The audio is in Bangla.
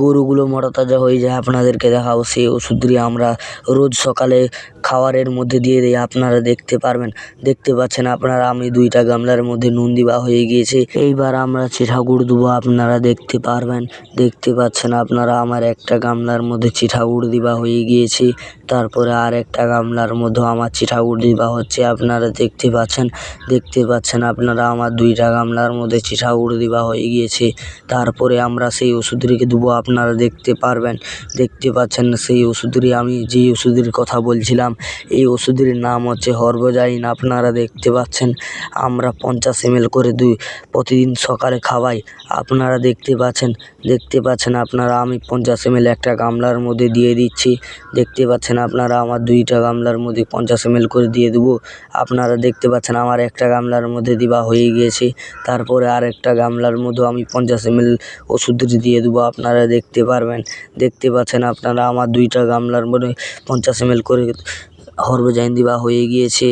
গরুগুলো মোটা তাজা হয়ে যায় আপনাদেরকে দেখাবো। সেই ওষুধটি আমরা রোজ সকালে খাবারের মধ্যে দিয়ে দিই, আপনারা দেখতে পারবেন। দেখতে পাচ্ছেন আপনারা আমি 2টা গামলার মধ্যে নুন দেওয়া হয়ে গিয়েছে। এইবার আমরা চিঠা গুড় দেবো, আপনারা দেখতে পারবেন। দেখতে পাচ্ছেন আপনারা আমার একটা গামলার মধ্যে চিঠা গুড় দেওয়া হয়ে গিয়েছে। তারপরে আর একটা গামলার মধ্যে আমার চিঠা গুড় দেওয়া হচ্ছে, আপনারা দেখতে পাচ্ছেন। দেখতে পাচ্ছেন আপনারা আমার 2টা গামলার মধ্যে চিঠা গুড় দেওয়া হয়ে গিয়েছে। তারপরে আমরা সেই ওষুধটিকে দেবো, আপনারা দেখতে পারবেন। দেখতে পাচ্ছেন সেই ওষুধটি আমি যে ওষুধের কথা বলছিলাম, এই ওষুধের নাম হচ্ছে হরভোজাইন। আপনারা দেখতে পাচ্ছেন আমরা 50 ml করে প্রতিদিন সকালে খাওয়াই, আপনারা দেখতে পাচ্ছেন। দেখতে পাচ্ছেন আপনারা আমি 50 ml একটা গামলার মধ্যে দিয়ে দিচ্ছি। দেখতে পাচ্ছেন আপনারা আমার 2টা গামলার মধ্যে 50 ml করে দিয়ে দেবো। আপনারা দেখতে পাচ্ছেন আমার একটা গামলার মধ্যে দেওয়া হয়ে গিয়েছে। তারপরে আর একটা গামলার মধ্যে আমি 50 ml ওষুধটি দিয়ে দেবো, আপনারা দেখতে পারবেন। দেখতে পাচ্ছেন আপনারা আমার 2টা গামলার মধ্যে 50 ml করে হরভোজাইন দেওয়া হয়ে গিয়েছে।